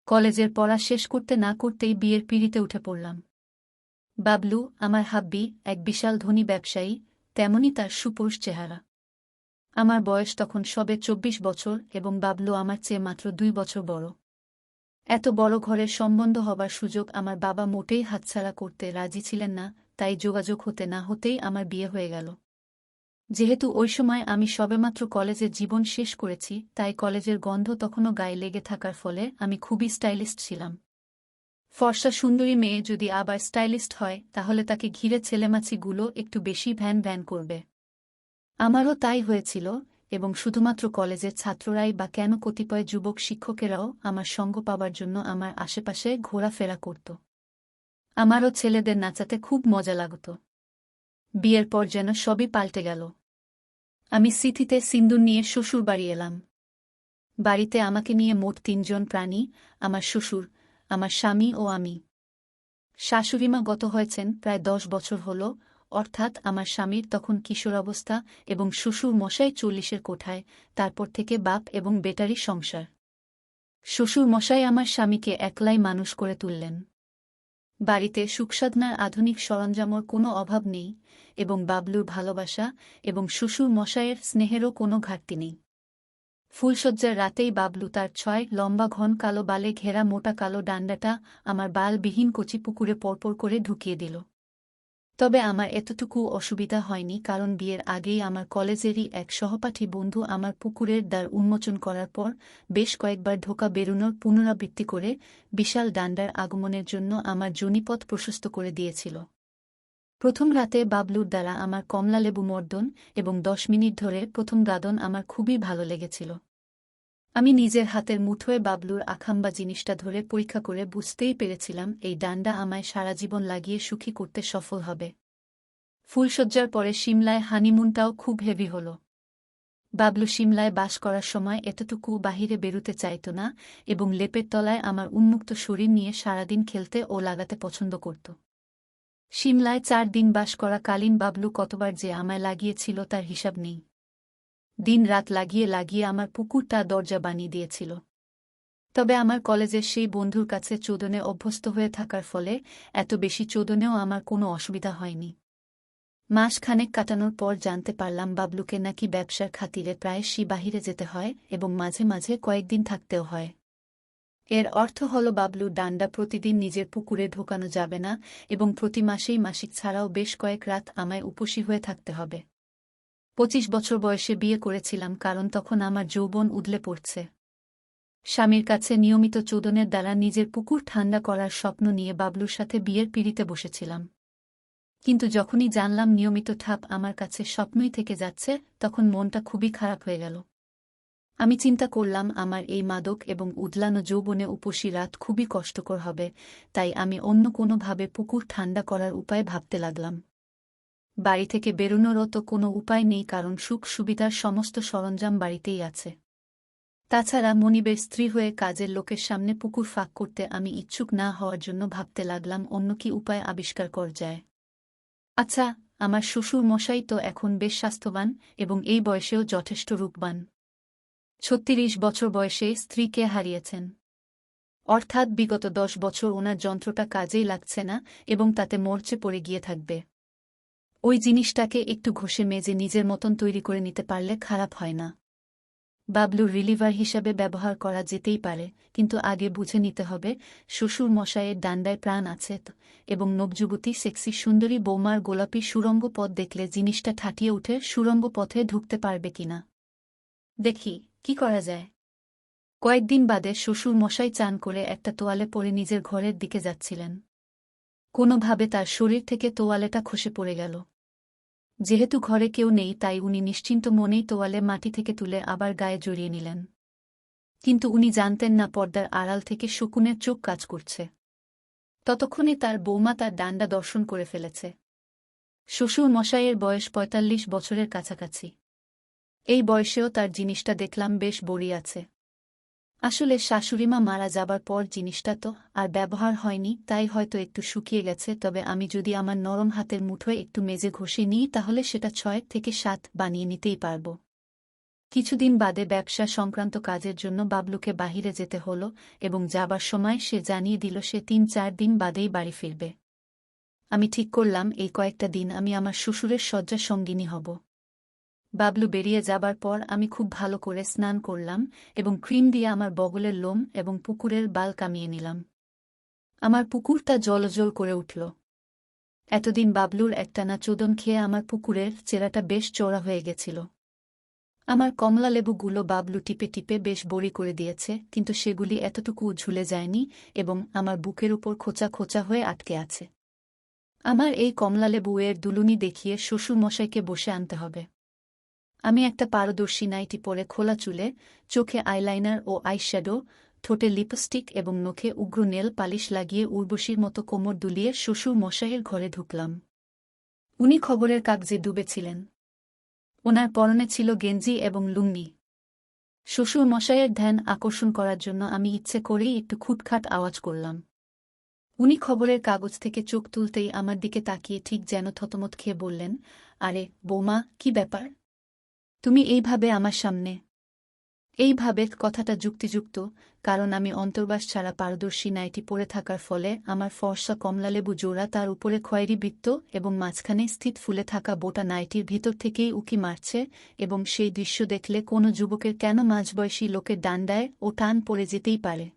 কলেজের পড়া শেষ করতে না করতেই বিয়ের পিঁড়িতে উঠে পড়লাম। বাবলু, আমার হাব্বি, এক বিশাল ধনী ব্যবসায়ী, তেমনি তার সুপুরুষ চেহারা। আমার বয়স তখন সবে ২৪ বছর এবং বাবলু আমার চেয়ে মাত্র ২ বছর বড়। এত বড় ঘরের সম্বন্ধ হবার সুযোগ আমার বাবা মোটেই হাতছাড়া করতে রাজি ছিলেন না, তাই যোগাযোগ হতে না হতেই আমার বিয়ে হয়ে গেল। যেহেতু ওই সময় আমি সবেমাত্র কলেজের জীবন শেষ করেছি, তাই কলেজের গন্ধ তখনও গায়ে লেগে থাকার ফলে আমি খুবই স্টাইলিস্ট ছিলাম। ফর্সা সুন্দরী মেয়ে যদি আবার স্টাইলিস্ট হয়, তাহলে তাকে ঘিরে ছেলেমাছিগুলো একটু বেশি ভ্যান ভ্যান করবে। আমারও তাই হয়েছিল, এবং শুধুমাত্র কলেজের ছাত্ররাই বা কেন কতিপয় যুবক শিক্ষকেরাও আমার সঙ্গ পাবার জন্য আমার আশেপাশে ঘোরাফেরা করত। আমারও ছেলেদের নাচাতে খুব মজা লাগত। বিয়ের পর যেন সবই পাল্টে গেল। আমি সিথিতে সিন্দুর নিয়ে শ্বশুর বাড়ি এলাম। বাড়িতে আমাকে নিয়ে মোট ৩ জন প্রাণী, আমার শ্বশুর, আমার স্বামী ও আমি। শাশুড়িমা গত হয়েছেন প্রায় ১০ বছর হল, অর্থাৎ আমার স্বামীর তখন কিশোরাবস্থা, এবং শ্বশুর মশাই ৪০-এর কোঠায়, তারপর থেকে বাপ এবং বেটারই সংসার। শ্বশুর মশাই আমার স্বামীকে একলাই মানুষ করে তুললেন। বাড়িতে সুখসাধনার আধুনিক সরঞ্জামর কোনো অভাব নেই, এবং বাবলুর ভালোবাসা এবং শ্বশুর মশাইয়ের স্নেহেরও কোনো ঘাটতি নেই। ফুলশয্যার রাতেই বাবলু তার ৬ লম্বা ঘন কালো বালে ঘেরা মোটা কালো ডান্ডাটা আমার বালবিহীন কচি পুকুরে পরপর করে ঢুকিয়ে দিল। তবে আমার এতটুকু অসুবিধা হয়নি, কারণ বিয়ের আগেই আমার কলেজেরই এক সহপাঠী বন্ধু আমার পুকুরের দ্বার উন্মোচন করার পর বেশ কয়েকবার ঢোকা বেরুনোর পুনরাবৃত্তি করে বিশাল ডান্ডার আগমনের জন্য আমার যোনিপথ প্রশস্ত করে দিয়েছিল। প্রথম রাতে বাবলুর দ্বারা আমার কমলালেবু মর্দন এবং ১০ মিনিট ধরে প্রথম গাদন আমার খুবই ভালো লেগেছিল। আমি নিজের হাতের মুঠোয় বাবলুর আখাম্বা জিনিসটা ধরে পরীক্ষা করে বুঝতেই পেরেছিলাম এই ডান্ডা আমায় সারা জীবন লাগিয়ে সুখী করতে সফল হবে। ফুলশয্যার পরে সিমলায় হানিমুনটাও খুব হেভি হল। বাবলু সিমলায় বাস করার সময় এতটুকু বাহিরে বেরুতে চাইত না, এবং লেপের তলায় আমার উন্মুক্ত শরীর নিয়ে সারাদিন খেলতে ও লাগাতে পছন্দ করত। সিমলায় ৪ দিন বাস করা কালীন বাবলু কতবার যে আমায় লাগিয়েছিল তার হিসাব নেই। দিন রাত লাগিয়ে লাগিয়ে আমার পুকুরটা দরজা বানিয়ে দিয়েছিল। তবে আমার কলেজের সেই বন্ধুর কাছে চোদনে অভ্যস্ত হয়ে থাকার ফলে এত বেশি চোদনেও আমার কোনো অসুবিধা হয়নি। মাস খানেক কাটানোর পর জানতে পারলাম বাবলুকে নাকি ব্যবসার খাতিরে প্রায়শই বাহিরে যেতে হয় এবং মাঝে মাঝে কয়েকদিন থাকতেও হয়। এর অর্থ হল বাবলু ডান্ডা প্রতিদিন নিজের পুকুরে ঢোকানো যাবে না, এবং প্রতি মাসেই মাসিক ছাড়াও বেশ কয়েক রাত আমায় উপসী হয়ে থাকতে হবে। ২৫ বছর বয়সে বিয়ে করেছিলাম, কারণ তখন আমার যৌবন উদলে পড়ছে। স্বামীর কাছে নিয়মিত চোদনের দ্বারা নিজের পুকুর ঠান্ডা করার স্বপ্ন নিয়ে বাবলুর সাথে বিয়ের পিঁড়িতে বসেছিলাম। কিন্তু যখনই জানলাম নিয়মিত ঠাপ আমার কাছে স্বপ্নই থেকে যাচ্ছে, তখন মনটা খুবই খারাপ হয়ে গেল। আমি চিন্তা করলাম আমার এই মাদক এবং উদলানো যৌবনে উপসী রাত খুবই কষ্টকর হবে, তাই আমি অন্য কোনোভাবে পুকুর ঠান্ডা করার উপায় ভাবতে লাগলাম। বাড়ি থেকে বেরোনোরও তো কোনো উপায় নেই, কারণ সুখ সুবিধার সমস্ত সরঞ্জাম বাড়িতেই আছে। তাছাড়া মনিবের স্ত্রী হয়ে কাজের লোকের সামনে পুকুর ফাঁক করতে আমি ইচ্ছুক না হওয়ার জন্য ভাবতে লাগলাম অন্য কি উপায় আবিষ্কার করা যায়। আচ্ছা, আমার শ্বশুর মশাই তো এখন বেশ স্বাস্থ্যবান এবং এই বয়সেও যথেষ্ট রূপবান। ৩৬ বছর বয়সে স্ত্রীকে হারিয়েছেন, অর্থাৎ বিগত ১০ বছর ওনার যন্ত্রটা কাজেই লাগছে না এবং তাতে মরচে পড়ে গিয়ে থাকবে। ওই জিনিসটাকে একটু ঘষে মেজে নিজের মতন তৈরি করে নিতে পারলে খারাপ হয় না। বাবলুর রিলিভার হিসাবে ব্যবহার করা যেতেই পারে, কিন্তু আগে বুঝে নিতে হবে শ্বশুর মশাইয়ের ডান্ডায় প্রাণ আছে তো, এবং নবযুবতী সেক্সি সুন্দরী বৌমার গোলাপি সুড়ঙ্গ পথ দেখলে জিনিসটা ঠাটিয়ে উঠে সুড়ঙ্গ পথে ঢুকতে পারবে কিনা দেখি কি করা যায়। কয়েকদিন বাদে শ্বশুর মশাই চান করে একটা তোয়ালে পরে নিজের ঘরের দিকে যাচ্ছিলেন। কোনোভাবে তার শরীর থেকে তোয়ালেটা খসে পড়ে গেল। যেহেতু ঘরে কেউ নেই, তাই উনি নিশ্চিন্ত মনেই তোয়ালে মাটি থেকে তুলে আবার গায়ে জড়িয়ে নিলেন। কিন্তু উনি জানতেন না পর্দার আড়াল থেকে শকুনের চোখ কাজ করছে। ততক্ষণে তার বৌমা তার ডান্ডা দর্শন করে ফেলেছে। শ্বশুর মশাইয়ের বয়স ৪৫ বছরের কাছাকাছি। এই বয়সেও তার জিনিসটা দেখলাম বেশ বড়ি আছে। আসলে শাশুড়িমা মারা যাবার পর জিনিসটা তো আর ব্যবহার হয়নি, তাই হয়তো একটু শুকিয়ে গেছে, তবে আমি যদি আমার নরম হাতের মুঠোয় একটু মেজে ঘষে নিই তাহলে সেটা ৬ থেকে ৭ বানিয়ে নিতেই পারব। কিছুদিন বাদে ব্যবসা সংক্রান্ত কাজের জন্য বাবলুকে বাহিরে যেতে হলো এবং যাবার সময় সে জানিয়ে দিল সে ৩-৪ দিন বাদেই বাড়ি ফিরবে। আমি ঠিক করলাম এই কয়েকটা দিন আমি আমার শ্বশুরের শয্যা সঙ্গিনী হব। বাবলু বেরিয়ে যাবার পর আমি খুব ভালো করে স্নান করলাম এবং ক্রিম দিয়ে আমার বগলের লোম এবং পুকুরের বাল কামিয়ে নিলাম। আমার পুকুরটা জলজল করে উঠল। এতদিন বাবলুর একটানা চোদন খেয়ে আমার পুকুরের চেরাটা বেশ চওড়া হয়ে গেছিল। আমার কমলালেবুগুলো বাবলু টিপে টিপে বেশ বড়ি করে দিয়েছে, কিন্তু সেগুলি এতটুকুও ঝুলে যায়নি এবং আমার বুকের উপর খোঁচা খোঁচা হয়ে আটকে আছে। আমার এই কমলালেবুয়ের দুলুনি দেখিয়ে শ্বশুরমশাইকে বসে আনতে হবে। আমি একটা পারদর্শী নাইটি পরে খোলা চুলে, চোখে আইলাইনার ও আইশ্যাডো, ঠোঁটে লিপস্টিক এবং নখে উগ্র নেল পালিশ লাগিয়ে উর্বশীর মতো কোমর দুলিয়ে শ্বশুরমশাইয়ের ঘরে ঢুকলাম। উনি খবরের কাগজে ডুবেছিলেন। ওনার পরনে ছিল গেঞ্জি এবং লুঙ্গি। শ্বশুরমশাইয়ের ধ্যান আকর্ষণ করার জন্য আমি ইচ্ছে করেই একটু খুটখাট আওয়াজ করলাম। উনি খবরের কাগজ থেকে চোখ তুলতেই আমার দিকে তাকিয়ে ঠিক যেন থতমত খেয়ে বললেন, আরে বৌমা, কি ব্যাপার? তুমি এইভাবে আমার সামনে? এইভাবে কথাটা যুক্তিযুক্ত, কারণ আমি অন্তর্বাস ছাড়া পারদর্শী নাইটি পরে থাকার ফলে আমার ফর্সা কমলালেবু জোড়া তার উপরে খয়েরি বৃত্ত এবং মাঝখানে স্থিত ফুলে থাকা বোটা নাইটির ভিতর থেকেই উকি মারছে, এবং সেই দৃশ্য দেখলে কোনো যুবকের কেন মাঝবয়সী লোকের ডান্ডায় ও টান পড়ে যেতেই পারে।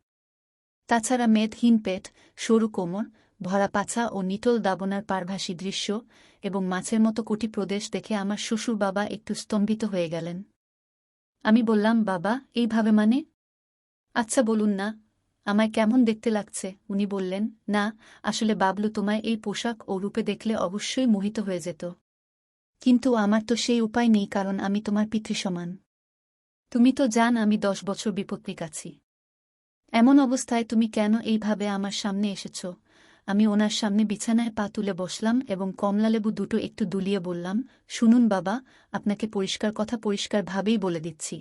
তাছাড়া মেদহীন পেট, সরু কোমর, ভরা পাছা ও নিটোল দাবনার পারভাসী দৃশ্য এবং মাছের মতো কোটি প্রদেশ দেখে আমার শ্বশুর বাবা একটু স্তম্ভিত হয়ে গেলেন। আমি বললাম, বাবা, এইভাবে মানে? আচ্ছা বলুন না, আমায় কেমন দেখতে লাগছে? উনি বললেন, না, আসলে বাবলু তোমায় এই পোশাক ও রূপে দেখলে অবশ্যই মোহিত হয়ে যেত। কিন্তু আমার তো সেই উপায় নেই, কারণ আমি তোমার পিতৃসমান। তুমি তো জান আমি 10 বছর বিপত্নিক আছি। এমন অবস্থায় তুমি কেন এইভাবে আমার সামনে এসেছ? আমি ওনার সামনে বিছানায় পা তুলে বসলাম এবং কমলালেবু দুটো একটু দুলিয়ে বললাম, শুনুন বাবা, আপনাকে পরিষ্কার কথা পরিষ্কারভাবেই বলে দিচ্ছি।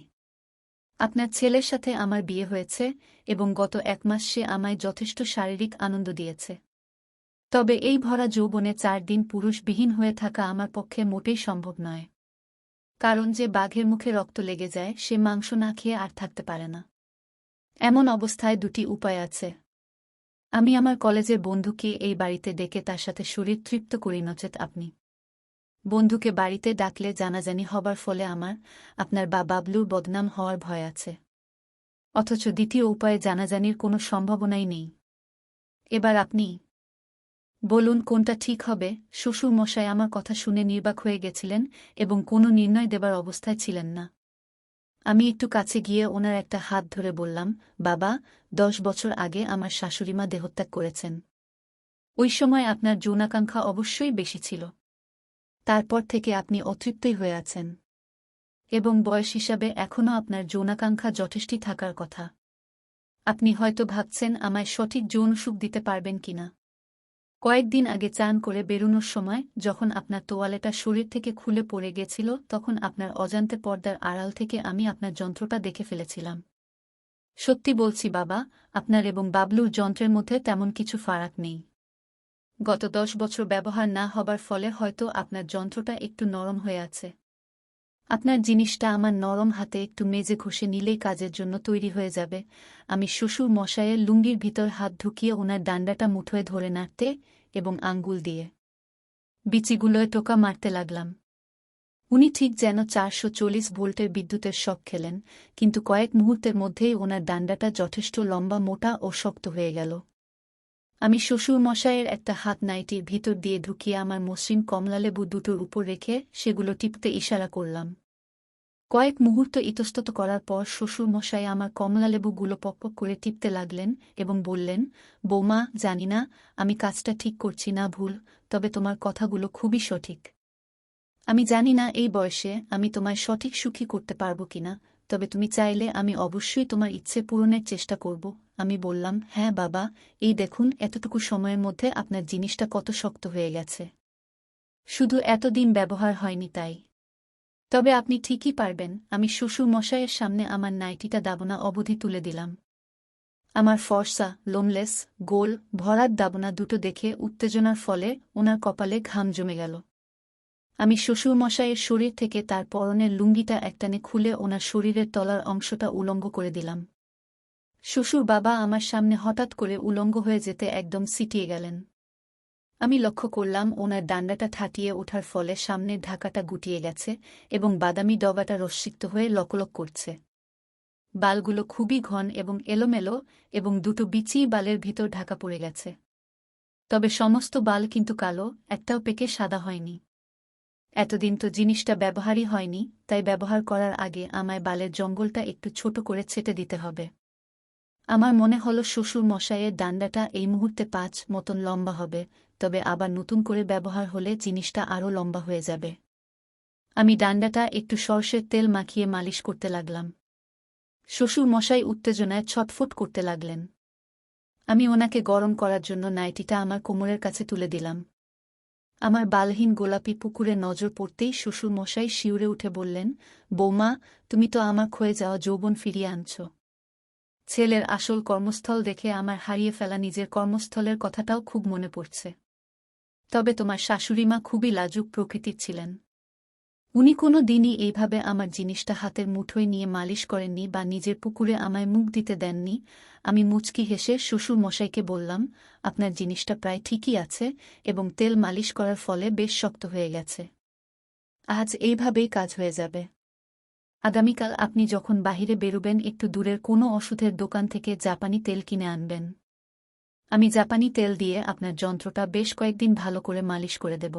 আপনার ছেলের সাথে আমার বিয়ে হয়েছে এবং গত 1 মাস সে আমায় যথেষ্ট শারীরিক আনন্দ দিয়েছে। তবে এই ভরা যৌবনে 4 দিন পুরুষবিহীন হয়ে থাকা আমার পক্ষে মোটেই সম্ভব নয়। কারণ যে বাঘের মুখে রক্ত লেগে যায় সে মাংস না খেয়ে আর থাকতে পারে না। এমন অবস্থায় 2টি উপায় আছে। আমি আমার কলেজের বন্ধুকে এই বাড়িতে ডেকে তার সাথে শরীর তৃপ্ত করি, নচেত আপনি। বন্ধুকে বাড়িতে ডাকলে জানাজানি হবার ফলে আপনার বা বাবলুর বদনাম হওয়ার ভয় আছে। অথচ দ্বিতীয় উপায়ে জানাজানির কোনো সম্ভাবনাই নেই। এবার আপনি বলুন কোনটা ঠিক হবে? শ্বশুরমশাই আমার কথা শুনে নির্বাক হয়ে গেছিলেন এবং কোনো নির্ণয় দেবার অবস্থায় ছিলেন না। আমি একটু কাছে গিয়ে ওনার একটা হাত ধরে বললাম, বাবা, 10 বছর আগে আমার শাশুড়িমা দেহত্যাগ করেছেন। ওই সময় আপনার যৌনাকাঙ্ক্ষা অবশ্যই বেশি ছিল। তারপর থেকে আপনি অতৃপ্তই হয়ে আছেন এবং বয়স হিসাবে এখনও আপনার যৌনাকাঙ্ক্ষা যথেষ্টই থাকার কথা। আপনি হয়তো ভাবছেন আমায় সঠিক যৌন সুখ দিতে পারবেন কিনা। কয়েকদিন আগে চান করে বেরোনোর সময় যখন আপনার তোয়ালেটা শরীর থেকে খুলে পড়ে গেছিল, তখন আপনার অজান্তে পর্দার আড়াল থেকে আমি আপনার যন্ত্রটা দেখে ফেলেছিলাম। সত্যি বলছি বাবা, আপনার এবং বাবলুর যন্ত্রের মধ্যে তেমন কিছু ফারাক নেই। গত 10 বছর ব্যবহার না হবার ফলে হয়তো আপনার যন্ত্রটা একটু নরম হয়ে আছে। আপনার জিনিসটা আমার নরম হাতে একটু মেজে ঘষে নিলেই কাজের জন্য তৈরি হয়ে যাবে। আমি শ্বশুর মশাইয়ের লুঙ্গির ভিতর হাত ঢুকিয়ে ওনার ডান্ডাটা মুঠোয় ধরে নাড়তে এবং আঙ্গুল দিয়ে বিচিগুলোয় টোকা মারতে লাগলাম। উনি ঠিক যেন 440 ভোল্টের বিদ্যুতের শক খেলেন, কিন্তু কয়েক মুহূর্তের মধ্যেই ওনার ডান্ডাটা যথেষ্ট লম্বা, মোটা ও শক্ত হয়ে গেল। আমি শ্বশুরমশাইয়ের একটা হাত নাইটির ভিতর দিয়ে ঢুকিয়ে আমার মসৃণ কমলালেবু দুটোর উপর রেখে সেগুলো টিপতে ইশারা করলাম। কয়েক মুহূর্ত ইতস্তত করার পর শ্বশুরমশাই আমার কমলালেবুগুলো পকপক করে টিপতে লাগলেন এবং বললেন, বৌমা, জানি না আমি কাজটা ঠিক করছি না ভুল, তবে তোমার কথাগুলো খুবই সঠিক। আমি জানি না এই বয়সে আমি তোমায় সঠিক সুখী করতে পারব কিনা, তবে তুমি চাইলে আমি অবশ্যই তোমার ইচ্ছে পূরণের চেষ্টা করব। আমি বললাম, হ্যাঁ বাবা, এই দেখুন এতটুকু সময়ের মধ্যে আপনার জিনিসটা কত শক্ত হয়ে গেছে। শুধু এতদিন ব্যবহার হয়নি তাই। তবে আপনি ঠিকই পারবেন। আমি শ্বশুর মশাইয়ের সামনে আমার নাইটিটা দাবনা অবধি তুলে দিলাম। আমার ফর্সা, লোমলেস, গোল, ভরাট দাবনা দুটো দেখে উত্তেজনার ফলে ওনার কপালে ঘাম জমে গেল। আমি শ্বশুরমশাইয়ের শরীর থেকে তার পরনের লুঙ্গিটা একটানে খুলে ওনার শরীরের তলার অংশটা উলঙ্গ করে দিলাম। শ্বশুর বাবা আমার সামনে হঠাৎ করে উলঙ্গ হয়ে যেতে একদম সিটিয়ে গেলেন। আমি লক্ষ্য করলাম ওনার ডান্ডাটা ঠাটিয়ে ওঠার ফলে সামনের ঢাকাটা গুটিয়ে গেছে এবং বাদামি ডগাটা রশ্মিক্ত হয়ে লকলক করছে। বালগুলো খুবই ঘন এবং এলোমেলো এবং দুটো বিচি বালের ভিতর ঢাকা পড়ে গেছে। তবে সমস্ত বাল কিন্তু কালো, একটাও পেকে সাদা হয়নি। এতদিন তো জিনিসটা ব্যবহারই হয়নি, তাই ব্যবহার করার আগে আমায় বালের জঙ্গলটা একটু ছোট করে ছেটে দিতে হবে। আমার মনে হলো শ্বশুর মশাইয়ের ডান্ডাটা এই মুহূর্তে 5 মতন লম্বা হবে, তবে আবার নতুন করে ব্যবহার হলে জিনিসটা আরও লম্বা হয়ে যাবে। আমি ডান্ডাটা একটু সরষের তেল মাখিয়ে মালিশ করতে লাগলাম। শ্বশুর মশাই উত্তেজনায় ছটফট করতে লাগলেন। আমি ওনাকে গরম করার জন্য নাইটিটা আমার কোমরের কাছে তুলে দিলাম। আমার বালহীন গোলাপি পুকুরে নজর পড়তেই শ্বশুর মশাই শিউরে উঠে বললেন, বৌমা, তুমি তো আমার ক্ষয়ে যাওয়া যৌবন ফিরিয়ে আনছ। ছেলের আসল কর্মস্থল দেখে আমার হারিয়ে ফেলা নিজের কর্মস্থলের কথাটাও খুব মনে পড়ছে। তবে তোমার শাশুড়িমা খুবই লাজুক প্রকৃতির ছিলেন। উনি কোনো দিনই এইভাবে আমার জিনিসটা হাতের মুঠোয় নিয়ে মালিশ করেননি বা নিজের পুকুরে আমায় মুখ দিতে দেননি। আমি মুচকি হেসে শ্বশুর মশাইকে বললাম, আপনার জিনিসটা প্রায় ঠিকই আছে এবং তেল মালিশ করার ফলে বেশ শক্ত হয়ে গেছে। আজ এইভাবেই কাজ হয়ে যাবে। আগামীকাল আপনি যখন বাহিরে বেরুবেন একটু দূরের কোনো ওষুধের দোকান থেকে জাপানি তেল কিনে আনবেন। আমি জাপানি তেল দিয়ে আপনার যন্ত্রটা বেশ কয়েকদিন ভালো করে মালিশ করে দেব।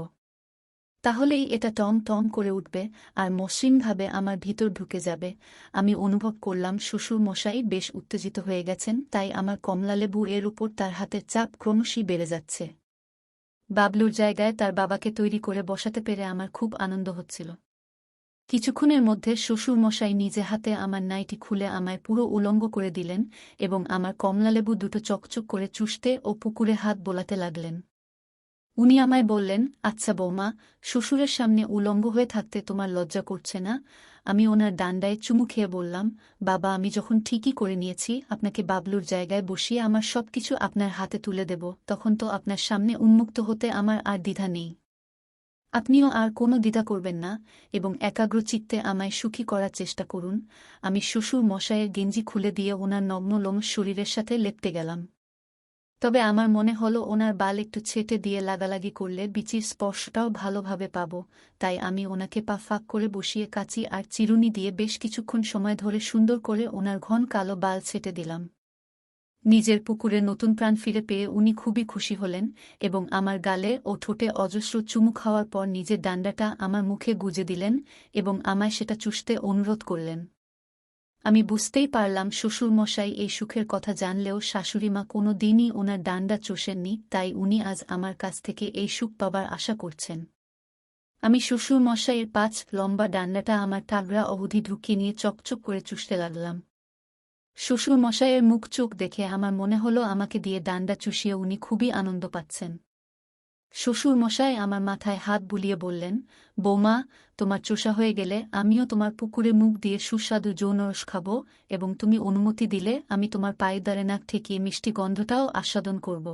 তাহলেই এটা টম টম করে উঠবে আর মসৃণভাবে আমার ভিতর ঢুকে যাবে। আমি অনুভব করলাম শ্বশুর মশাই বেশ উত্তেজিত হয়ে গেছেন, তাই আমার কমলালেবু এর উপর তার হাতের চাপ ক্রমশই বেড়ে যাচ্ছে। বাবলুর জায়গায় তার বাবাকে তৈরি করে বসাতে পেরে আমার খুব আনন্দ হচ্ছিল। কিছুক্ষণের মধ্যে শ্বশুর মশাই নিজে হাতে আমার নাইটি খুলে আমায় পুরো উলঙ্গ করে দিলেন এবং আমার কমলালেবু দুটো চকচক করে চুষতে ও পুকুরে হাত বোলাতে লাগলেন। উনি আমায় বললেন, আচ্ছা বৌমা, শ্বশুরের সামনে উলঙ্গ হয়ে থাকতে তোমার লজ্জা করছে না? আমি ওনার ডান্ডায় চুমু খেয়ে বললাম, বাবা, আমি যখন ঠিকই করে নিয়েছি আপনাকে বাবলুর জায়গায় বসিয়ে আমার সবকিছু আপনার হাতে তুলে দেব, তখন তো আপনার সামনে উন্মুক্ত হতে আমার আর দ্বিধা নেই। আপনিও আর কোনো দ্বিধা করবেন না এবং একাগ্রচিত্তে আমায় সুখী করার চেষ্টা করুন। আমি শ্বশুর মশাইয়ের গেঞ্জি খুলে দিয়ে ওনার নগ্ন লোম শরীরের সাথে লেপ্টে গেলাম। তবে আমার মনে হলো ওনার বাল একটু ছেটে দিয়ে লাগালাগি করলে বিচির স্পর্শটাও ভালোভাবে পাব, তাই আমি ওনাকে পা ফাঁক করে বসিয়ে কাঁচি আর চিরুনি দিয়ে বেশ কিছুক্ষণ সময় ধরে সুন্দর করে ওনার ঘন কালো বাল ছেটে দিলাম। নিজের পুকুরে নতুন প্রাণ ফিরে পেয়ে উনি খুবই খুশি হলেন এবং আমার গালে ও ঠোঁটে অজস্র চুমু খাওয়ার পর নিজের ডান্ডাটা আমার মুখে গুজে দিলেন এবং আমায় সেটা চুষতে অনুরোধ করলেন। আমি বুঝতেই পারলাম শ্বশুরমশাই এই সুখের কথা জানলেও শাশুড়িমা কোনো দিনই ওনার ডান্ডা চষেননি, তাই উনি আজ আমার কাছ থেকে এই সুখ পাবার আশা করছেন। আমি শ্বশুরমশাইয়ের 5 লম্বা ডান্ডাটা আমার টাগরা অবধি ঢুকিয়ে নিয়ে চকচক করে চুষতে লাগলাম। শ্বশুরমশাইয়ের মুখ চোখ দেখে আমার মনে হলো আমাকে দিয়ে ডান্ডা চুষিয়ে উনি খুবই আনন্দ পাচ্ছেন। শ্বশুরমশাই আমার মাথায় হাত বুলিয়ে বললেন, বৌমা, তোমার চোষা হয়ে গেলে আমিও তোমার পুকুরে মুখ দিয়ে সুস্বাদু যৌনরস খাব এবং তুমি অনুমতি দিলে আমি তোমার পায়ের দ্বারে নাক ঠেকিয়ে মিষ্টি গন্ধটাও আস্বাদন করব।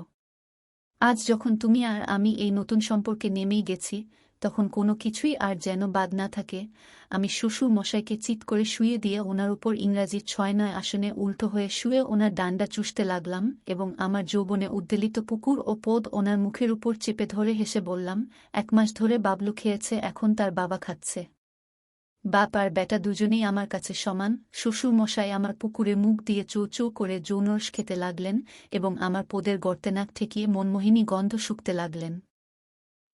আজ যখন তুমি আর আমি এই নতুন সম্পর্কে নেমেই গেছি, তখন কোনো কিছুই আর যেন বাদ না থাকে। আমি শ্বশুর মশাইকে চিৎ করে শুয়ে দিয়ে ওনার উপর ইংরাজির 6-9 আসনে উল্টো হয়ে শুয়ে ওনার ডান্ডা চুষতে লাগলাম এবং আমার যৌবনে উদ্বেলিত পুকুর ও পোদ ওনার মুখের উপর চেপে ধরে হেসে বললাম, 1 মাস ধরে বাবলু খেয়েছে, এখন তার বাবা খাচ্ছে। বাপ আর বেটা দুজনেই আমার কাছে সমান। শ্বশুর মশাই আমার পুকুরে মুখ দিয়ে চৌ চৌ করে যৌনরস খেতে লাগলেন এবং আমার পোদের গর্তে নাক ঠেকিয়ে মনমোহিনী গন্ধ শুঁকতে লাগলেন।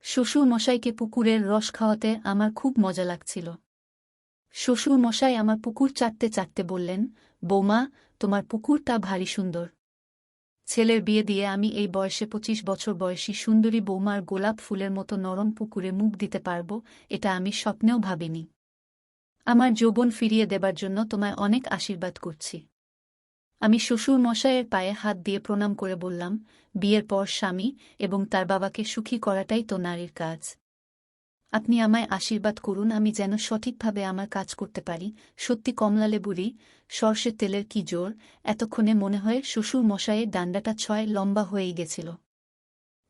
শ্বশুর মশাইকে পুকুরের রস খাওয়াতে আমার খুব মজা লাগছিল। শ্বশুর মশাই আমার পুকুর চাটতে চাটতে বললেন, বৌমা, তোমার পুকুরটা ভারী সুন্দর। ছেলের বিয়ে দিয়ে আমি এই বয়সে 25 বছর বয়সী সুন্দরী বৌমার গোলাপ ফুলের মতো নরম পুকুরে মুখ দিতে পারব, এটা আমি স্বপ্নেও ভাবিনি। আমার যৌবন ফিরিয়ে দেবার জন্য তোমায় অনেক আশীর্বাদ করছি। আমি শ্বশুর মশাইয়ের পায়ে হাত দিয়ে প্রণাম করে বললাম, বিয়ের পর স্বামী এবং তার বাবাকে সুখী করাটাই তো নারীর কাজ। আপনি আমায় আশীর্বাদ করুন আমি যেন সঠিকভাবে আমার কাজ করতে পারি। সত্যি কমলালেবুরি, সরষের তেলের কি জোর! এতক্ষণে মনে হয় শ্বশুর মশাইয়ের ডান্ডাটা 6 লম্বা হয়েই গেছিল।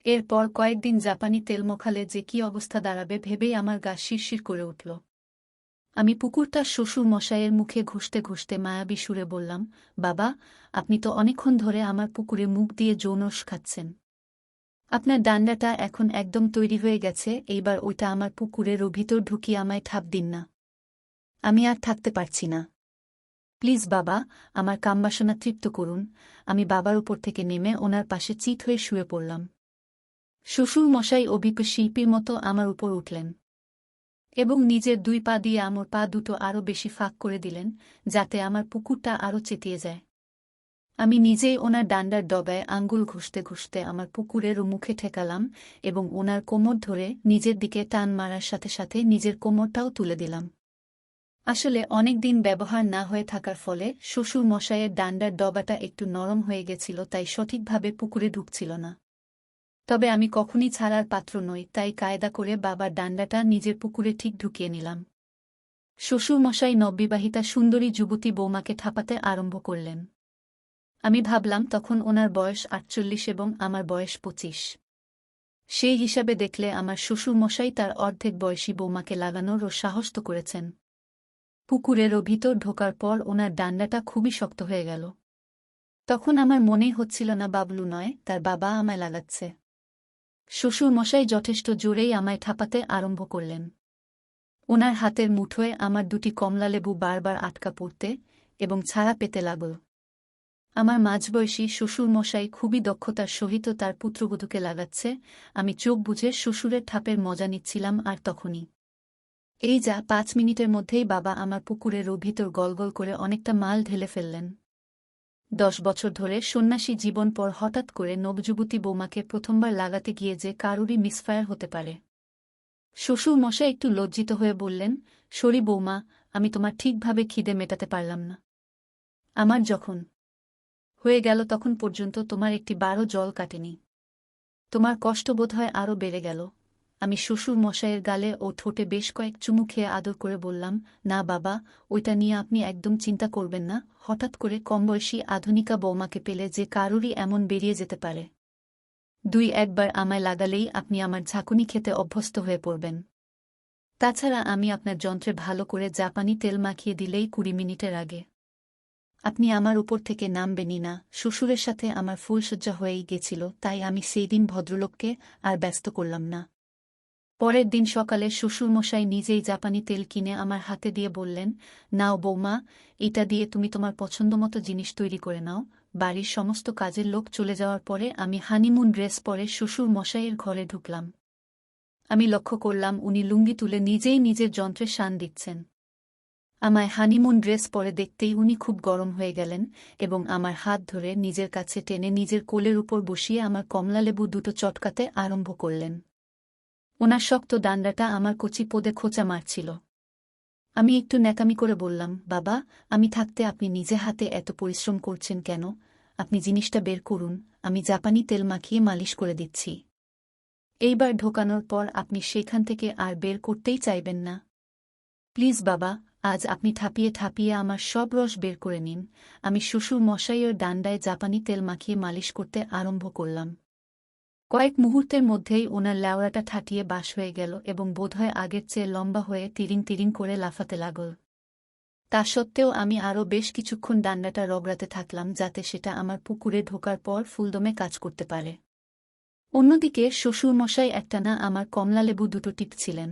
এরপর কয়েকদিন জাপানি তেল মোখালে যে কি অবস্থা দাঁড়াবে ভেবেই আমার গা শিরশির করে উঠল। আমি পুকুরটার শ্বশুর মশাইয়ের মুখে ঘষতে ঘষতে মায়াবী সুরে বললাম, বাবা, আপনি তো অনেকক্ষণ ধরে আমার পুকুরে মুখ দিয়ে যৌনস খাচ্ছেন। আপনার ডান্ডাটা এখন একদম তৈরি হয়ে গেছে, এইবার ওইটা আমার পুকুরের ভিতর ঢুকিয়ে আমায় ঠাপ দিন না। আমি আর থাকতে পারছি না। প্লিজ বাবা, আমার কামবাসনা তৃপ্ত করুন। আমি বাবার উপর থেকে নেমে ওনার পাশে চিত হয়ে শুয়ে পড়লাম। শ্বশুর মশাই অভিজ্ঞ শিল্পীর মতো আমার উপর উঠলেন এবং নিজের 2 পা দিয়ে আমার পা দুটো আরও বেশি ফাঁক করে দিলেন, যাতে আমার পুকুরটা আরও চেতিয়ে যায়। আমি নিজেই ওনার ডান্ডার ডগায় আঙ্গুল ঘষতে ঘষতে আমার পুকুরের মুখে ঠেকালাম এবং ওনার কোমর ধরে নিজের দিকে টান মারার সাথে সাথে নিজের কোমরটাও তুলে দিলাম। আসলে অনেক দিন ব্যবহার না হয়ে থাকার ফলে শ্বশুর মশাইয়ের ডান্ডার ডগাটা একটু নরম হয়ে গেছিল, তাই সঠিকভাবে পুকুরে ঢুকছিল না। তবে আমি কখনই ছাড়ার পাত্র নই, তাই কায়দা করে বাবার ডান্ডাটা নিজের পুকুরে ঠিক ঢুকিয়ে নিলাম। শ্বশুরমশাই নববিবাহিতা সুন্দরী যুবতী বৌমাকে ঠাপাতে আরম্ভ করলেন। আমি ভাবলাম তখন ওনার বয়স 48 এবং আমার বয়স 25। সেই হিসাবে দেখলে আমার শ্বশুরমশাই তার অর্ধেক বয়সী বৌমাকে লাগানোরও সাহস তো করেছেন। পুকুরেরও ভিতর ঢোকার পর ওনার ডান্ডাটা খুবই শক্ত হয়ে গেল। তখন আমার মনেই হচ্ছিল না বাবলু নয়, তার বাবা আমায় লাগাচ্ছে। শ্বশুরমশাই যথেষ্ট জোরেই আমায় ঠাপাতে আরম্ভ করলেন। ওনার হাতের মুঠোয় আমার 2টি কমলালেবু বারবার আটকা পড়তে এবং ছাড়া পেতে লাগল। আমার মাঝবয়সী শ্বশুরমশাই খুবই দক্ষতার সহিত তার পুত্রবধূকে লাগাচ্ছে, আমি চোখ বুজে শ্বশুরের ঠাপের মজা নিচ্ছিলাম। আর তখনই এই যা 5 মিনিটের মধ্যেই বাবা আমার পুকুরের ভিতর গলগল করে অনেকটা মাল ঢেলে ফেললেন। 10 বছর ধরে সন্ন্যাসী জীবন পর হঠাৎ করে নবযুবতী বৌমাকে প্রথমবার লাগাতে গিয়ে যে কারুরই মিসফায়ার হতে পারে। শ্বশুর মশাই একটু লজ্জিত হয়ে বললেন, সরি বৌমা, আমি তোমার ঠিকভাবে খিদে মেটাতে পারলাম না। আমার যখন হয়ে গেল তখন পর্যন্ত তোমার একটি বারও জল কাটেনি। তোমার কষ্ট বোধহয় আরও বেড়ে গেল। আমি শ্বশুর মশাইয়ের গালে ও ঠোঁটে বেশ কয়েক চুমু খেয়ে আদর করে বললাম, না বাবা, ওইটা নিয়ে আপনি একদম চিন্তা করবেন না। হঠাৎ করে কমবয়সী আধুনিকা বৌমাকে পেলে যে কারুরই এমন বেরিয়ে যেতে পারে। 2-1 বার আমায় লাগালেই আপনি আমার ঝাঁকুনি খেতে অভ্যস্ত হয়ে পড়বেন। তাছাড়া আমি আপনার যন্ত্রে ভালো করে জাপানি তেল মাখিয়ে দিলেই 20 মিনিটের আগে আপনি আমার উপর থেকে নামবেনই না। শ্বশুরের সাথে আমার ফুলসজ্জা হয়েই গেছিল, তাই আমি সেই দিন ভদ্রলোককে আর ব্যস্ত করলাম না। পরের দিন সকালে শ্বশুরমশাই নিজেই জাপানি তেল কিনে আমার হাতে দিয়ে বললেন, নাও বৌমা, এটা দিয়ে তুমি তোমার পছন্দমতো জিনিস তৈরি করে নাও। বাড়ির সমস্ত কাজের লোক চলে যাওয়ার পরে আমি হানিমুন ড্রেস পরে শ্বশুর মশাইয়ের ঘরে ঢুকলাম। আমি লক্ষ্য করলাম উনি লুঙ্গি তুলে নিজেই নিজের যন্ত্রে শান দিচ্ছেন। আমায় হানিমুন ড্রেস পরে দেখতেই উনি খুব গরম হয়ে গেলেন এবং আমার হাত ধরে নিজের কাছে টেনে নিজের কোলের উপর বসিয়ে আমার কমলালেবু 2টো চটকাতে আরম্ভ করলেন। ওনার শক্ত ডান্ডাটা আমার কচি পদে খোঁচা মারছিল। আমি একটু ন্যাকামি করে বললাম, বাবা, আমি থাকতে আপনি নিজে হাতে এত পরিশ্রম করছেন কেন? আপনি জিনিসটা বের করুন, আমি জাপানি তেল মাখিয়ে মালিশ করে দিচ্ছি। এইবার ঢোকানোর পর আপনি সেখান থেকে আর বের করতেই চাইবেন না। প্লিজ বাবা, আজ আপনি ঠাপিয়ে ঠাপিয়ে আমার সব রস বের করে নিন। আমি শ্বশুর মশাইয়ের ডান্ডায় জাপানি তেল মাখিয়ে মালিশ করতে আরম্ভ করলাম। কয়েক মুহূর্তের মধ্যেই ওনার ল্যাওড়াটা ঠাটিয়ে বাস হয়ে গেল এবং বোধহয় আগের চেয়ে লম্বা হয়ে তিরিং তিরিং করে লাফাতে লাগল। তা সত্ত্বেও আমি আরও বেশ কিছুক্ষণ ডান্ডাটা রগড়াতে থাকলাম, যাতে সেটা আমার পুকুরে ঢোকার পর ফুলদমে কাজ করতে পারে। অন্যদিকে শ্বশুরমশাই একটানা আমার কমলালেবু 2টো টিপছিলেন।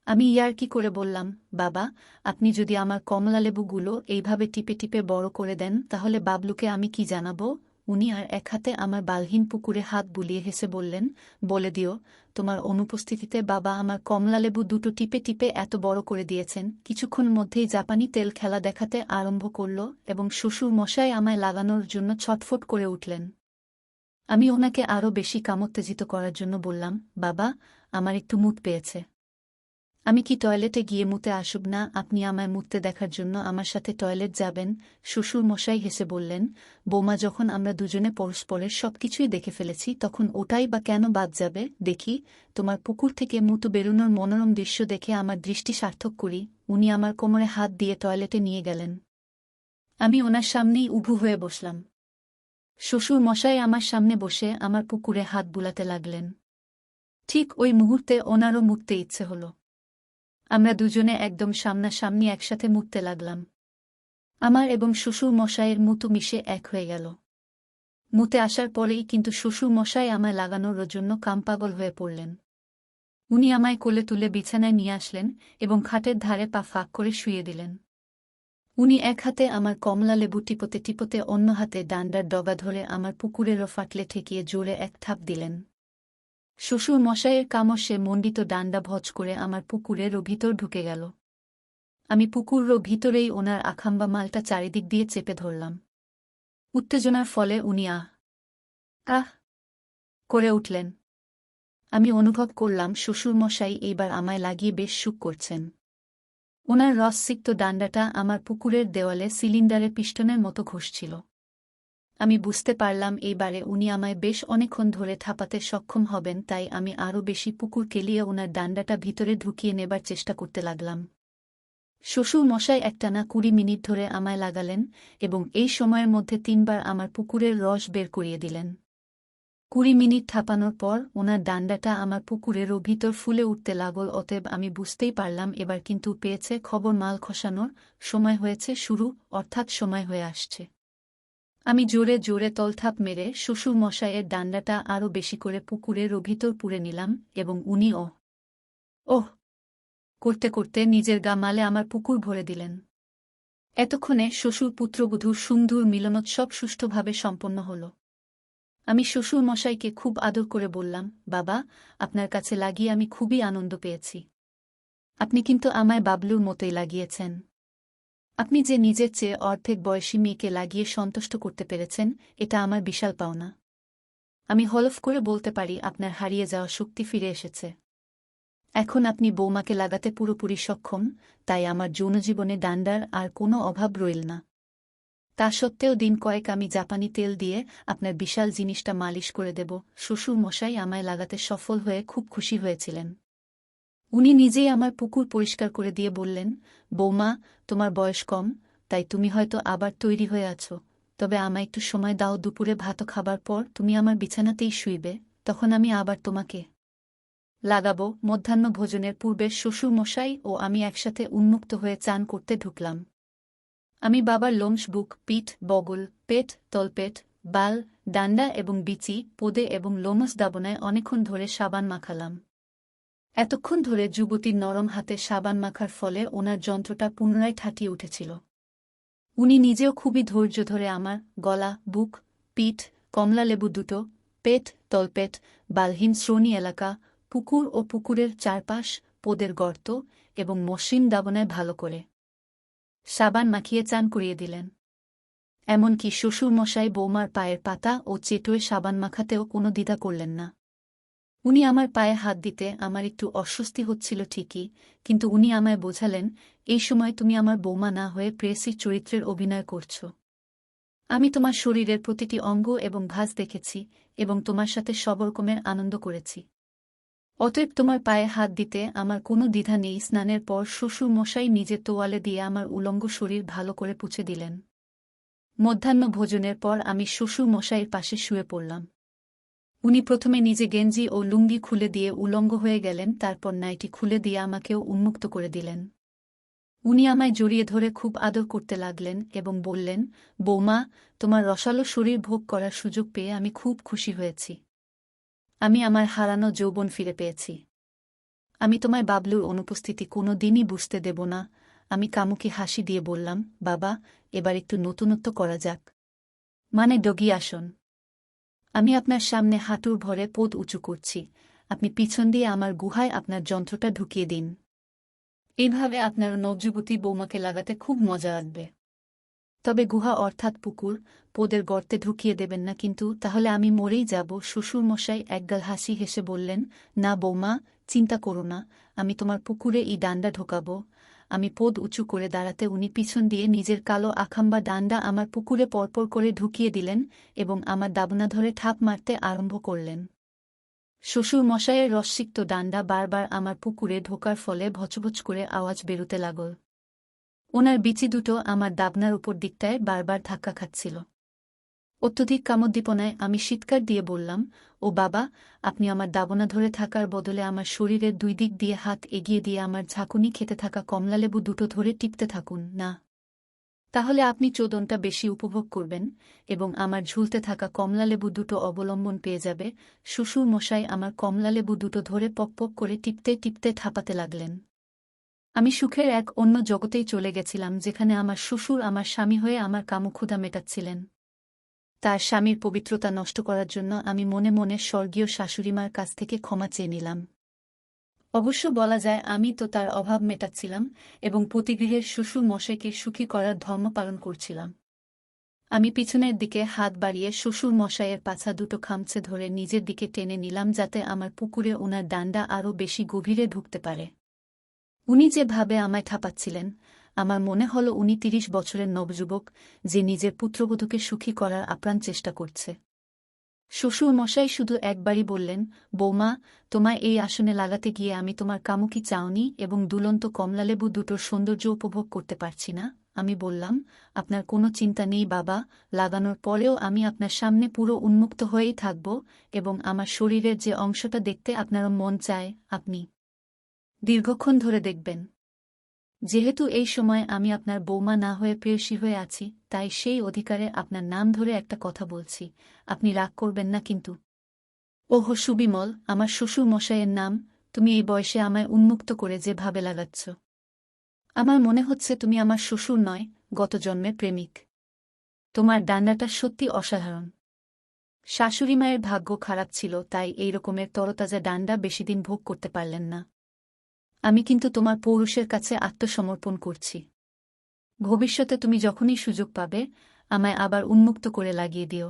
আমি ইয়ার্কি করে বললাম, বাবা, আপনি যদি আমার কমলালেবুগুলো এইভাবে টিপে টিপে বড় করে দেন তাহলে বাবলুকে আমি কি জানাবো? উনি আর এক হাতে আমার বালহীন পুকুরে হাত বুলিয়ে হেসে বললেন, বলে দিও, তোমার অনুপস্থিতিতে বাবা আমার কমলালেবু 2টো টিপে টিপে এত বড় করে দিয়েছেন। কিছুক্ষণ মধ্যেই জাপানি তেল খেলা দেখাতে আরম্ভ করল এবং শ্বশুর মশাই আমায় লাগানোর জন্য ছটফট করে উঠলেন। আমি ওনাকে আরও বেশি কামোত্তেজিত করার জন্য বললাম, বাবা, আমার একটু মুত পেয়েছে। আমি কি টয়লেটে গিয়ে মুতে আসব না? আপনি আমায় মুততে দেখার জন্য আমার সাথে টয়লেট যাবেন? শ্বশুর মশাই হেসে বললেন, বৌমা, যখন আমরা দুজনে পরস্পরের সবকিছুই দেখে ফেলেছি তখন ওটাই বা কেন বাদ যাবে? দেখি, তোমার পুকুর থেকে মুতো বেরোনোর মনোরম দৃশ্য দেখে আমার দৃষ্টি সার্থক করি। উনি আমার কোমরে হাত দিয়ে টয়লেটে নিয়ে গেলেন। আমি ওনার সামনেই উবু হয়ে বসলাম। শ্বশুর মশাই আমার সামনে বসে আমার পুকুরে হাত বুলাতে লাগলেন। ঠিক ওই মুহূর্তে ওনারও মুততে ইচ্ছে হল। আমরা দুজনে একদম সামনাসামনি একসাথে মুততে লাগলাম। আমার এবং শ্বশুর মশাইয়ের মুতু মিশে এক হয়ে গেল। মুতে আসার পরেই কিন্তু শ্বশুর মশাই আমায় লাগানোর জন্য কামপাগল হয়ে পড়লেন। উনি আমায় কোলে তুলে বিছানায় নিয়ে আসলেন এবং খাটের ধারে পা ফাঁক করে শুইয়ে দিলেন। উনি এক হাতে আমার কমলা লেবু টিপতে টিপতে অন্য হাতে ডান্ডার ডগা ধরে আমার পুকুরেরও ফাটলে ঠেকিয়ে জোরে এক থাপ দিলেন। শ্বশুর মশাইয়ের কামড়ে মণ্ডিত ডান্ডা ভজ করে আমার পুকুরেরও ভিতর ঢুকে গেল। আমি পুকুরও ভিতরেই ওনার আখাম্বা মালটা চারিদিক দিয়ে চেপে ধরলাম। উত্তেজনার ফলে উনি আহ আহ করে উঠলেন। আমি অনুভব করলাম শ্বশুরমশাই এইবার আমায় লাগিয়ে বেশ সুখ করছেন। ওনার রসসিক্ত ডান্ডাটা আমার পুকুরের দেওয়ালে সিলিন্ডারের পিস্টনের মতো ঘষছিল। আমি বুঝতে পারলাম এইবারে উনি আমায় বেশ অনেকক্ষণ ধরে থাপাতে সক্ষম হবেন, তাই আমি আরও বেশি পুকুর কেলিয়ে ওনার ডান্ডাটা ভিতরে ঢুকিয়ে নেবার চেষ্টা করতে লাগলাম। শ্বশুর মশাই একটানা ২০ মিনিট ধরে আমায় লাগালেন এবং এই সময়ের মধ্যে ৩ বার আমার পুকুরের রস বের করিয়ে দিলেন। ২০ মিনিট থাপানোর পর ওনার ডান্ডাটা আমার পুকুরেরও ভিতর ফুলে উঠতে লাগল। অতএব আমি বুঝতেই পারলাম এবার কিন্তু পেয়েছে খবর, মাল খসানোর সময় হয়েছে শুরু, অর্থাৎ সময় হয়ে আসছে। আমি জোরে জোরে তলথাপ মেরে শ্বশুর মশাইয়ের ডান্ডাটা আরও বেশি করে পুকুরেরও ভিতর পুরে নিলাম এবং উনি ওহ করতে করতে নিজের গা মালে আমার পুকুর ভরে দিলেন। এতক্ষণে শ্বশুর পুত্রবধূর সুন্দর মিলনোৎসব সুষ্ঠুভাবে সম্পন্ন হল। আমি শ্বশুর মশাইকে খুব আদর করে বললাম, বাবা, আপনার কাছে লাগিয়ে আমি খুবই আনন্দ পেয়েছি। আপনি কিন্তু আমায় বাবলুর মতোই লাগিয়েছেন। আপনি যে নিজের চেয়ে অর্ধেক বয়সী মেয়েকে লাগিয়ে সন্তুষ্ট করতে পেরেছেন, এটা আমার বিশাল পাওনা। আমি হলফ করে বলতে পারি আপনার হারিয়ে যাওয়া শক্তি ফিরে এসেছে। এখন আপনি বৌমাকে লাগাতে পুরোপুরি সক্ষম, তাই আমার যৌনজীবনে ডান্ডার আর কোনো অভাব রইল না। তা সত্ত্বেও দিন কয়েক আমি জাপানি তেল দিয়ে আপনার বিশাল জিনিসটা মালিশ করে দেব। শ্বশুর মশাই আমায় লাগাতে সফল হয়ে খুব খুশি হয়েছিলেন। উনি নিজেই আমার পুকুর পরিষ্কার করে দিয়ে বললেন, বৌমা, তোমার বয়স কম, তাই তুমি হয়তো আবার তৈরি হয়ে আছো, তবে আমায় একটু সময় দাও। দুপুরে ভাত খাবার পর তুমি আমার বিছানাতেই শুইবে, তখন আমি আবার তোমাকে লাগাবো। মধ্যাহ্ন ভোজনের পূর্বে শ্বশুর মশাই ও আমি একসাথে উন্মুক্ত হয়ে চান করতে ঢুকলাম। আমি বাবার লোমশ, বুক, পিঠ, বগল, পেট, তলপেট, বাল, ডান্ডা এবং বিচি, পোদে এবং লোমস দাবনায় অনেকক্ষণ ধরে সাবান মাখালাম। এতক্ষণ ধরে যুবতীর নরম হাতে সাবান মাখার ফলে ওনার যন্ত্রটা পুনরায় ঠাটিয়ে উঠেছিল। উনি নিজেও খুবই ধৈর্য ধরে আমার গলা, বুক, পিঠ, কমলা লেবু দুটো, পেট, তলপেট, বালহীন শ্রোণী এলাকা, পুকুর ও পুকুরের চারপাশ, পোদের গর্ত এবং মসৃণ দাবনায় ভালো করে সাবান মাখিয়ে চান করিয়ে দিলেন। এমনকি শ্বশুর মশাই বৌমার পায়ের পাতা ও চেটোয় সাবান মাখাতেও কোনো দ্বিধা করলেন না। উনি আমার পায়ে হাত দিতে আমার একটু অস্বস্তি হচ্ছিল ঠিকই, কিন্তু উনি আমায় বোঝালেন, এই সময় তুমি আমার বৌমা না হয়ে প্রেয়সীর চরিত্রের অভিনয় করছ। আমি তোমার শরীরের প্রতিটি অঙ্গ এবং ভাঁজ দেখেছি এবং তোমার সাথে সব রকমের আনন্দ করেছি। অতএব তোমার পায়ে হাত দিতে আমার কোনো দ্বিধা নেই। স্নানের পর শ্বশুর মশাই নিজের তোয়ালে দিয়ে আমার উলঙ্গ শরীর ভালো করে পুছে দিলেন। মধ্যাহ্ন ভোজনের পর আমি শ্বশুর মশাইয়ের পাশে শুয়ে পড়লাম। উনি প্রথমে নিজে গেঞ্জি ও লুঙ্গি খুলে দিয়ে উলঙ্গ হয়ে গেলেন, তারপর নাইটি খুলে দিয়ে আমাকেও উন্মুক্ত করে দিলেন। উনি আমায় জড়িয়ে ধরে খুব আদর করতে লাগলেন এবং বললেন, বৌমা, তোমার রসালো শরীর ভোগ করার সুযোগ পেয়ে আমি খুব খুশি হয়েছি। আমি আমার হারানো যৌবন ফিরে পেয়েছি। আমি তোমায় বাবলুর অনুপস্থিতি কোনো দিনই বুঝতে দেব না। আমি কামুকে হাসি দিয়ে বললাম, বাবা, এবার একটু নতুনত্ব করা যাক, মানে ডগি আসন। আমি আপনার সামনে হাঁটুর ভরে পোদ উঁচু করছি, আপনি পিছন দিয়ে আমার গুহায় আপনার যন্ত্রটা ঢুকিয়ে দিন। এইভাবে আপনার নবযুবতী বৌমাকে লাগাতে খুব মজা আসবে। তবে গুহা অর্থাৎ পুকুর, পোদের গর্তে ঢুকিয়ে দেবেন না, কিন্তু তাহলে আমি মরেই যাব। শ্বশুর মশাই একগাল হাসি হেসে বললেন, না বৌমা, চিন্তা করো না, আমি তোমার পুকুরে এই ডান্ডা ঢোকাব। আমি পোদ উঁচু করে দাঁড়াতে উনি পিছন দিয়ে নিজের কালো আখাম্বা ডান্ডা আমার পুকুরে পরপর করে ঢুকিয়ে দিলেন এবং আমার দাবনা ধরে ঠাপ মারতে আরম্ভ করলেন। শ্বশুর মশাইয়ের রসসিক্ত ডান্ডা বারবার আমার পুকুরে ঢোকার ফলে ভচভচ করে আওয়াজ বেরোতে লাগল। ওনার বিচি দুটো আমার দাবনার উপর দিকটায় বারবার ধাক্কা খাচ্ছিল। অত্যধিক কামোদ্দীপনায় আমি চিৎকার দিয়ে বললাম, ও বাবা, আপনি আমার দাবনা ধরে থাকার বদলে আমার শরীরের দুই দিক দিয়ে হাত এগিয়ে দিয়ে আমার ঝাঁকুনি খেতে থাকা কমলালেবু দুটো ধরে টিপতে থাকুন না। তাহলে আপনি চোদনটা বেশি উপভোগ করবেন এবং আমার ঝুলতে থাকা কমলালেবু দুটো অবলম্বন পেয়ে যাবে। শ্বশুর মশাই আমার কমলালেবু দুটো ধরে পকপক করে টিপতে টিপতে থাপাতে লাগলেন। আমি সুখের এক অন্য জগতেই চলে গেছিলাম, যেখানে আমার শ্বশুর আমার স্বামী হয়ে আমার কামক্ষুধা মেটাচ্ছিলেন। তার স্বামীর পবিত্রতা নষ্ট করার জন্য আমি মনে মনে স্বর্গীয় শাশুড়িমার কাছ থেকে ক্ষমা চেয়ে নিলাম। অবশ্য বলা যায় আমি তো তার অভাব মেটাচ্ছিলাম এবং প্রতিগৃহের শ্বশুর মশাইকে সুখী করার ধর্ম পালন করছিলাম। আমি পিছনের দিকে হাত বাড়িয়ে শ্বশুর মশাইয়ের পাছা দুটো খামচে ধরে নিজের দিকে টেনে নিলাম, যাতে আমার পুকুরে ওনার ডান্ডা আরও বেশি গভীরে ঢুকতে পারে। উনি যেভাবে আমায় থাপাচ্ছিলেন, আমার মনে হল উনি ৩০ বছরের নবযুবক, যে নিজের পুত্রবধূকে সুখী করার আপ্রাণ চেষ্টা করছে। শ্বশুর মশাই শুধু একবারই বললেন, বৌমা, তোমায় এই আসনে লাগাতে গিয়ে আমি তোমার কামুকি চাউনি এবং দুলন্ত কমলালেবু দুটোর সৌন্দর্য উপভোগ করতে পারছি না। আমি বললাম, আপনার কোনো চিন্তা নেই বাবা, লাগানোর পরেও আমি আপনার সামনে পুরো উন্মুক্ত হয়েই থাকব এবং আমার শরীরের যে অংশটা দেখতে আপনারও মন চায় আপনি দীর্ঘক্ষণ ধরে দেখবেন। যেহেতু এই সময় আমি আপনার বৌমা না হয়ে প্রেয়সী হয়ে আছি, তাই সেই অধিকারে আপনার নাম ধরে একটা কথা বলছি, আপনি রাগ করবেন না কিন্তু। ওহো সুবিমল, আমার শ্বশুর মশাইয়ের নাম, তুমি এই বয়সে আমায় উন্মুক্ত করে যেভাবে লাগাচ্ছ, আমার মনে হচ্ছে তুমি আমার শ্বশুর নয়, গত জন্মের প্রেমিক। তোমার ডান্ডাটা সত্যি অসাধারণ। শাশুড়িমায়ের ভাগ্য খারাপ ছিল, তাই এই রকমের তরতাজা ডান্ডা বেশিদিন ভোগ করতে পারলেন না। আমি কিন্তু তোমার পৌরুষের কাছে আত্মসমর্পণ করছি। ভবিষ্যতে তুমি যখনই সুযোগ পাবে, আমায় আবার উন্মুক্ত করে লাগিয়ে দিও।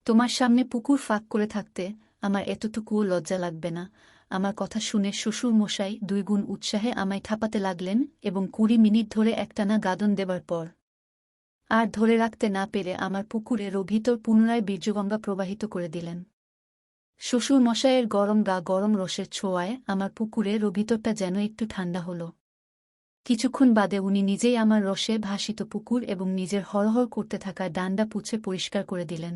তোমার সামনে পুকুর ফাঁক করে থাকতে আমার এতটুকুও লজ্জা লাগবে না। আমার কথা শুনে শ্বশুর মশাই ২ গুণ উৎসাহে আমায় ঠাপাতে লাগলেন এবং ২০ মিনিট ধরে একটানা গাদন দেবার পর আর ধরে রাখতে না পেরে আমার পুকুরের ভিতর পুনরায় বীর্যগঙ্গা প্রবাহিত করে দিলেন। শ্বশুর মশাইয়ের গরম গা গরম রসের ছোঁয়ায় আমার পুকুরের ভিতরটা যেন একটু ঠান্ডা হল। কিছুক্ষণ বাদে উনি নিজেই আমার রসে ভাসিত পুকুর এবং নিজের হরহর করতে থাকা ডান্ডা পুছে পরিষ্কার করে দিলেন।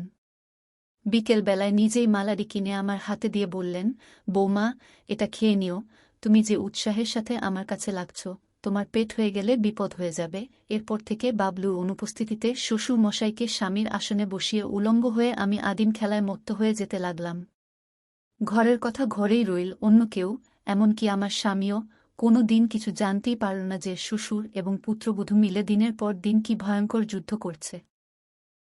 বিকেলবেলায় নিজেই মালারি কিনে আমার হাতে দিয়ে বললেন, বৌমা, এটা খেয়ে নিও, তুমি যে উৎসাহের সাথে আমার কাছে লাগছ, তোমার পেট হয়ে গেলে বিপদ হয়ে যাবে। এরপর থেকে বাবলুর অনুপস্থিতিতে শ্বশুর মশাইকে স্বামীর আসনে বসিয়ে উলঙ্গ হয়ে আমি আদিম খেলায় মত্ত হয়ে যেতে লাগলাম। ঘরের কথা ঘরেই রইল, অন্য কেউ, এমনকি আমার স্বামীও কোনো দিন কিছু জানতেই পারল না যে শ্বশুর এবং পুত্রবধূ মিলে দিনের পর দিন কি ভয়ঙ্কর যুদ্ধ করছে।